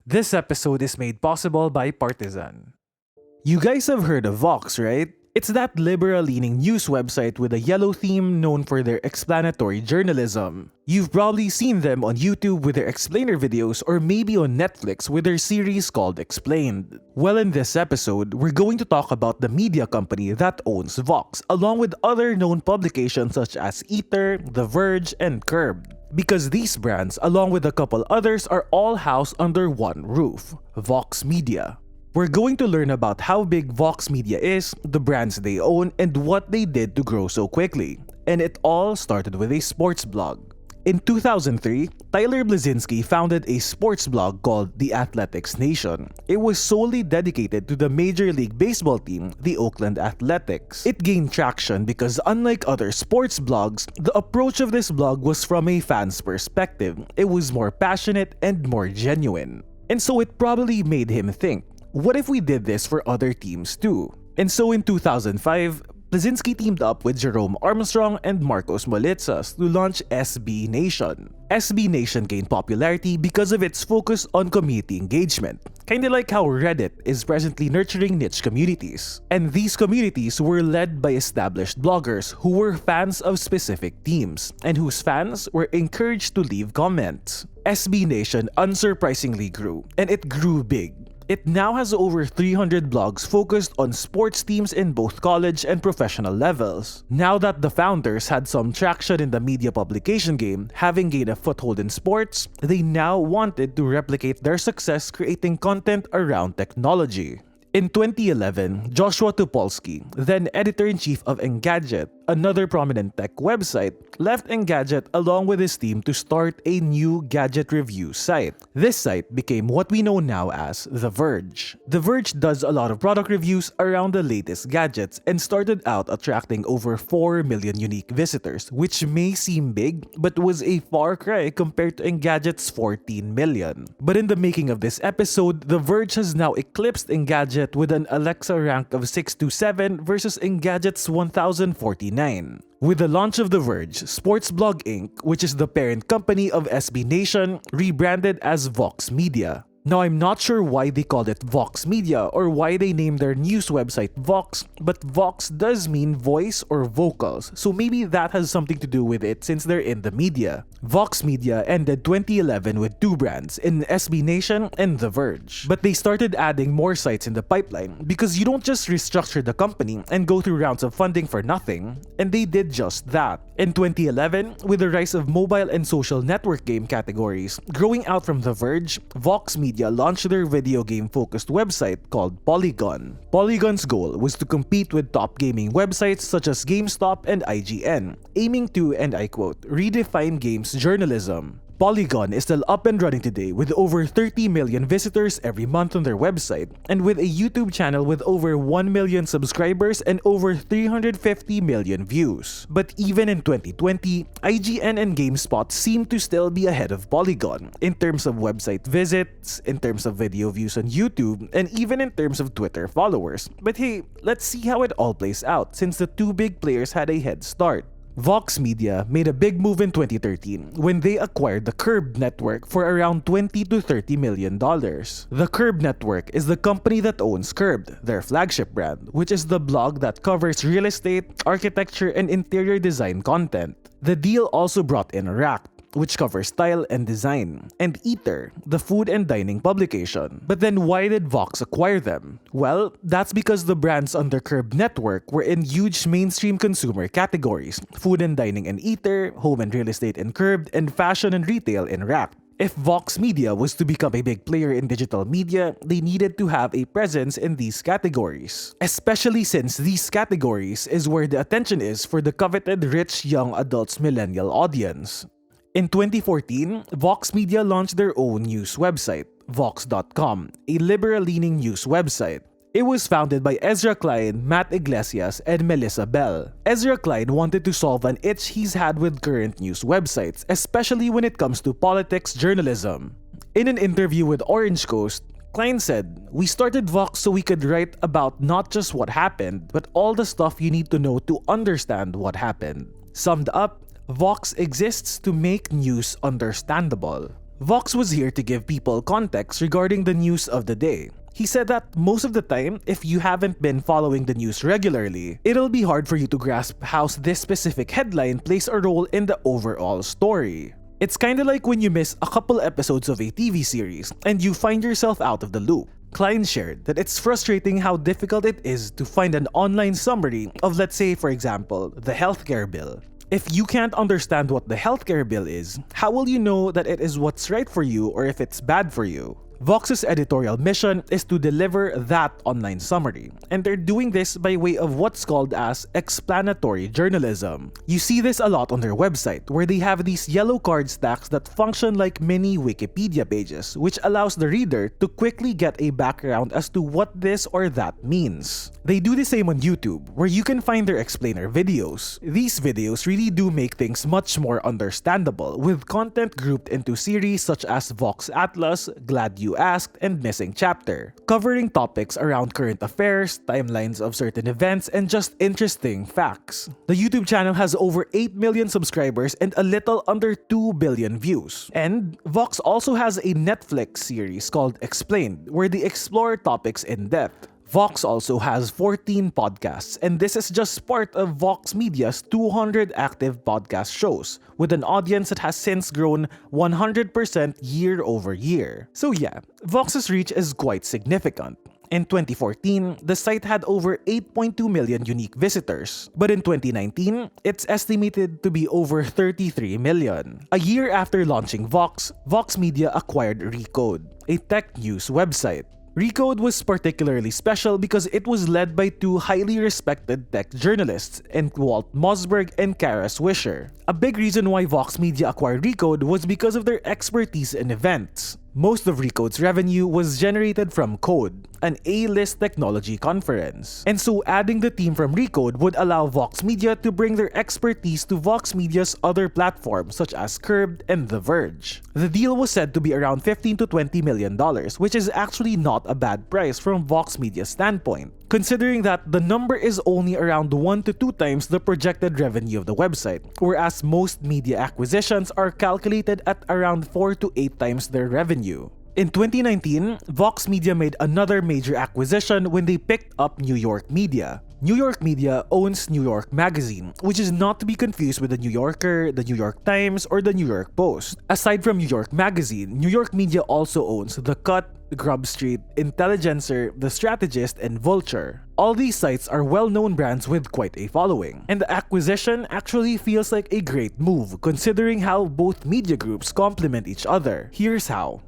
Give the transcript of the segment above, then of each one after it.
This episode is made possible by Partisan. You guys have heard of Vox, right? It's that liberal-leaning news website with a yellow theme known for their explanatory journalism. You've probably seen them on YouTube with their explainer videos or maybe on Netflix with their series called Explained. Well, in this episode, we're going to talk about the media company that owns Vox, along with other known publications such as Ether, The Verge, and Curb. Because these brands, along with a couple others, are all housed under one roof, Vox Media. We're going to learn about how big Vox Media is, the brands they own, and what they did to grow so quickly. And it all started with a sports blog. In 2003, Tyler Blazinski founded a sports blog called The Athletics Nation. It was solely dedicated to the Major League Baseball team, the Oakland Athletics. It gained traction because unlike other sports blogs, the approach of this blog was from a fan's perspective. It was more passionate and more genuine. And so it probably made him think, what if we did this for other teams too? And so in 2005, Blazinski teamed up with Jerome Armstrong and Marcos Molitsas to launch SB Nation. SB Nation gained popularity because of its focus on community engagement, kinda like how Reddit is presently nurturing niche communities. And these communities were led by established bloggers who were fans of specific teams, and whose fans were encouraged to leave comments. SB Nation unsurprisingly grew, and it grew big. It now has over 300 blogs focused on sports teams in both college and professional levels. Now that the founders had some traction in the media publication game, having gained a foothold in sports, they now wanted to replicate their success creating content around technology. In 2011, Joshua Topolsky, then editor-in-chief of ENGADGET, another prominent tech website, left ENGADGET along with his team to start a new gadget review site. This site became what we know now as The Verge. The Verge does a lot of product reviews around the latest gadgets and started out attracting over 4 million unique visitors, which may seem big, but was a far cry compared to ENGADGET's 14 million. But in the making of this episode, The Verge has now eclipsed ENGADGET with an Alexa rank of 627 versus ENGADGET's 1049. With the launch of The Verge, SPORTSBLOG Inc., which is the parent company of SB Nation, rebranded as Vox Media. Now, I'm not sure why they called it Vox Media or why they named their news website Vox, but Vox does mean voice or vocals, so maybe that has something to do with it since they're in the media. Vox Media ended 2011 with two brands, in SB Nation and The Verge. But they started adding more sites in the pipeline because you don't just restructure the company and go through rounds of funding for nothing, and they did just that. In 2011, with the rise of mobile and social network game categories, growing out from The Verge, Vox Media launched their video game-focused website called Polygon. Polygon's goal was to compete with top gaming websites such as GameStop and IGN, aiming to, and I quote, redefine games journalism. Polygon is still up and running today with over 30 million visitors every month on their website, and with a YouTube channel with over 1 million subscribers and over 350 million views. But even in 2020, IGN and GameSpot seem to still be ahead of Polygon in terms of website visits, in terms of video views on YouTube, and even in terms of Twitter followers. But hey, let's see how it all plays out since the two big players had a head start. Vox Media made a big move in 2013 when they acquired the Curb network for around $20 to $30 million. The Curb network is the company that owns Curbed, their flagship brand, which is the blog that covers real estate, architecture, and interior design content. The deal also brought in Racked, which covers style and design, and Ether, the food and dining publication. But then why did Vox acquire them? Well, that's because the brands under Curb Network were in huge mainstream consumer categories: food and dining in Ether, home and real estate in Curbed, and fashion and retail in Racked. If Vox Media was to become a big player in digital media, they needed to have a presence in these categories. Especially since these categories is where the attention is for the coveted rich young adults millennial audience. In 2014, Vox Media launched their own news website, Vox.com, a liberal-leaning news website. It was founded by Ezra Klein, Matt Iglesias, and Melissa Bell. Ezra Klein wanted to solve an itch he's had with current news websites, especially when it comes to politics journalism. In an interview with Orange Coast, Klein said, "We started Vox so we could write about not just what happened, but all the stuff you need to know to understand what happened." Summed up, Vox exists to make news understandable. Vox was here to give people context regarding the news of the day. He said that most of the time, if you haven't been following the news regularly, it'll be hard for you to grasp how this specific headline plays a role in the overall story. It's kinda like when you miss a couple episodes of a TV series and you find yourself out of the loop. Klein shared that it's frustrating how difficult it is to find an online summary of, let's say, for example, the healthcare bill. If you can't understand what the healthcare bill is, how will you know that it is what's right for you or if it's bad for you? Vox's editorial mission is to deliver that online summary, and they're doing this by way of what's called as explanatory journalism. You see this a lot on their website, where they have these yellow card stacks that function like mini Wikipedia pages, which allows the reader to quickly get a background as to what this or that means. They do the same on YouTube, where you can find their explainer videos. These videos really do make things much more understandable, with content grouped into series such as Vox Atlas, Glad You Asked, and Missing Chapter, covering topics around current affairs, timelines of certain events, and just interesting facts. The YouTube channel has over 8 million subscribers and a little under 2 billion views. And Vox also has a Netflix series called Explained, where they explore topics in depth. Vox also has 14 podcasts, and this is just part of Vox Media's 200 active podcast shows, with an audience that has since grown 100% year over year. So yeah, Vox's reach is quite significant. In 2014, the site had over 8.2 million unique visitors, but in 2019, it's estimated to be over 33 million. A year after launching Vox, Vox Media acquired Recode, a tech news website. Recode was particularly special because it was led by two highly respected tech journalists, Walt Mossberg and Kara Swisher. A big reason why Vox Media acquired Recode was because of their expertise in events. Most of Recode's revenue was generated from Code, an A-list technology conference. And so adding the team from Recode would allow Vox Media to bring their expertise to Vox Media's other platforms such as Curbed and The Verge. The deal was said to be around $15 to $20 million, which is actually not a bad price from Vox Media's standpoint, considering that the number is only around 1 to 2 times the projected revenue of the website, whereas most media acquisitions are calculated at around 4 to 8 times their revenue. In 2019, Vox Media made another major acquisition when they picked up New York Media. New York Media owns New York Magazine, which is not to be confused with the New Yorker, the New York Times, or the New York Post. Aside from New York Magazine, New York Media also owns The Cut, Grub Street, Intelligencer, The Strategist, and Vulture. All these sites are well-known brands with quite a following, and the acquisition actually feels like a great move considering how both media groups complement each other. Here's how.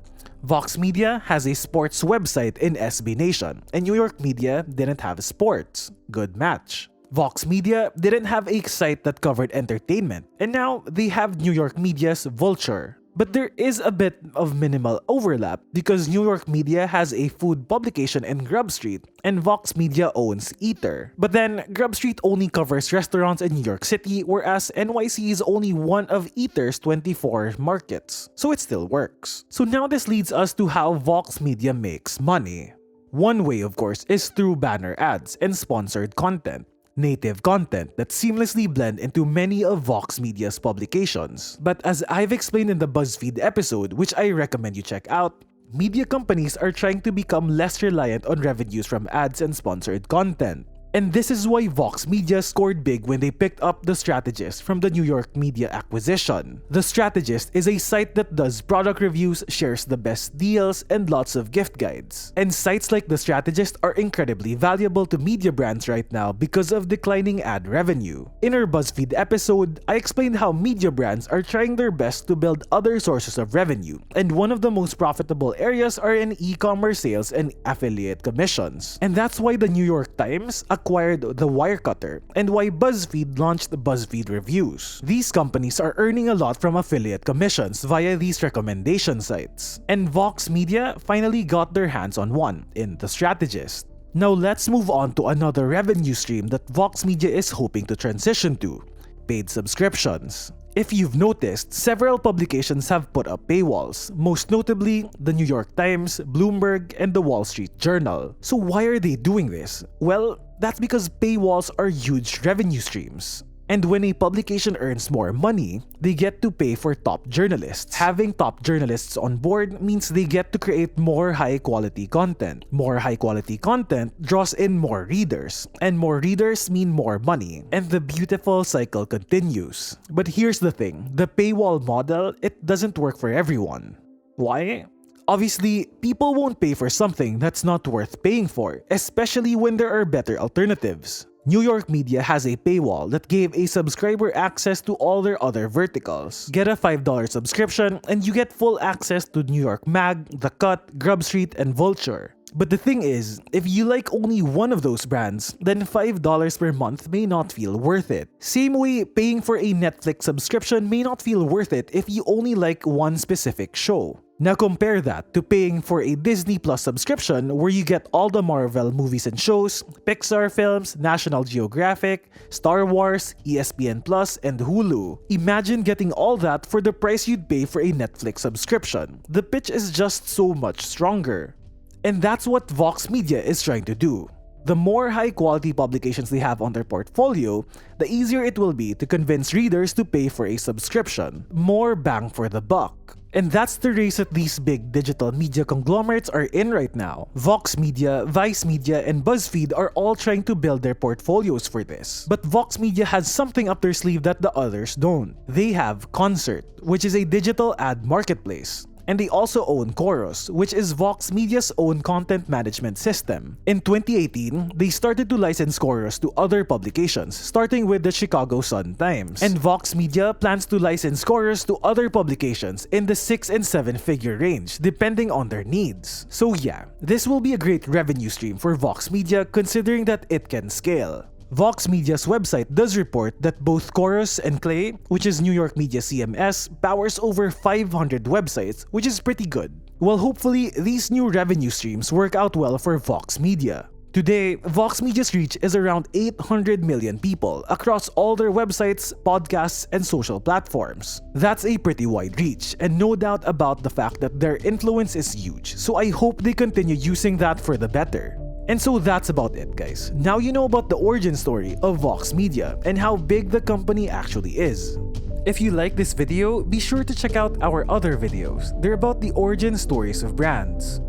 Vox Media has a sports website in SB Nation, and New York Media didn't have sports. Good match. Vox Media didn't have a site that covered entertainment, and now they have New York Media's Vulture. But there is a bit of minimal overlap because New York Media has a food publication in Grub Street and Vox Media owns Eater. But then Grub Street only covers restaurants in New York City, whereas NYC is only one of Eater's 24 markets. So it still works. So now this leads us to how Vox Media makes money. One way, of course, is through banner ads and sponsored content. Native content that seamlessly blend into many of Vox Media's publications. But as I've explained in the BuzzFeed episode, which I recommend you check out, media companies are trying to become less reliant on revenues from ads and sponsored content. And this is why Vox Media scored big when they picked up The Strategist from the New York Media acquisition. The Strategist is a site that does product reviews, shares the best deals, and lots of gift guides. And sites like The Strategist are incredibly valuable to media brands right now because of declining ad revenue. In our BuzzFeed episode, I explained how media brands are trying their best to build other sources of revenue, and one of the most profitable areas are in e-commerce sales and affiliate commissions. And that's why the New York Times acquired The Wirecutter, and why BuzzFeed launched BuzzFeed Reviews. These companies are earning a lot from affiliate commissions via these recommendation sites. And Vox Media finally got their hands on one in The Strategist. Now let's move on to another revenue stream that Vox Media is hoping to transition to: paid subscriptions. If you've noticed, several publications have put up paywalls, most notably the New York Times, Bloomberg, and the Wall Street Journal. So why are they doing this? Well, that's because paywalls are huge revenue streams. And when a publication earns more money, they get to pay for top journalists. Having top journalists on board means they get to create more high-quality content. More high-quality content draws in more readers, and more readers mean more money, and the beautiful cycle continues. But here's the thing, the paywall model, it doesn't work for everyone. Why? Obviously, people won't pay for something that's not worth paying for, especially when there are better alternatives. New York Media has a paywall that gave a subscriber access to all their other verticals. Get a $5 subscription and you get full access to New York Mag, The Cut, Grub Street, and Vulture. But the thing is, if you like only one of those brands, then $5 per month may not feel worth it. Same way, paying for a Netflix subscription may not feel worth it if you only like one specific show. Now compare that to paying for a Disney Plus subscription where you get all the Marvel movies and shows, Pixar films, National Geographic, Star Wars, ESPN Plus, and Hulu. Imagine getting all that for the price you'd pay for a Netflix subscription. The pitch is just so much stronger. And that's what Vox Media is trying to do. The more high-quality publications they have on their portfolio, the easier it will be to convince readers to pay for a subscription. More bang for the buck. And that's the race that these big digital media conglomerates are in right now. Vox Media, Vice Media, and BuzzFeed are all trying to build their portfolios for this. But Vox Media has something up their sleeve that the others don't. They have Concert, which is a digital ad marketplace. And they also own Chorus, which is Vox Media's own content management system. In 2018, they started to license Chorus to other publications, starting with the Chicago Sun-Times. And Vox Media plans to license Chorus to other publications in the 6- and 7-figure range, depending on their needs. So yeah, this will be a great revenue stream for Vox Media considering that it can scale. Vox Media's website does report that both Chorus and Clay, which is New York Media CMS, powers over 500 websites, which is pretty good. Well, hopefully, these new revenue streams work out well for Vox Media. Today, Vox Media's reach is around 800 million people across all their websites, podcasts, and social platforms. That's a pretty wide reach, and no doubt about the fact that their influence is huge, so I hope they continue using that for the better. And so that's about it, guys. Now you know about the origin story of Vox Media and how big the company actually is. If you like this video, be sure to check out our other videos. They're about the origin stories of brands.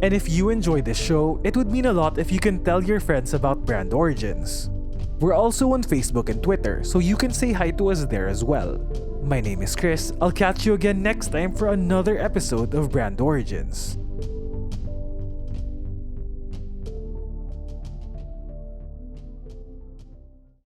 And if you enjoy this show, it would mean a lot if you can tell your friends about brand origins. We're also on Facebook and Twitter, so you can say hi to us there as well. My name is Chris. I'll catch you again next time for another episode of Brand Origins.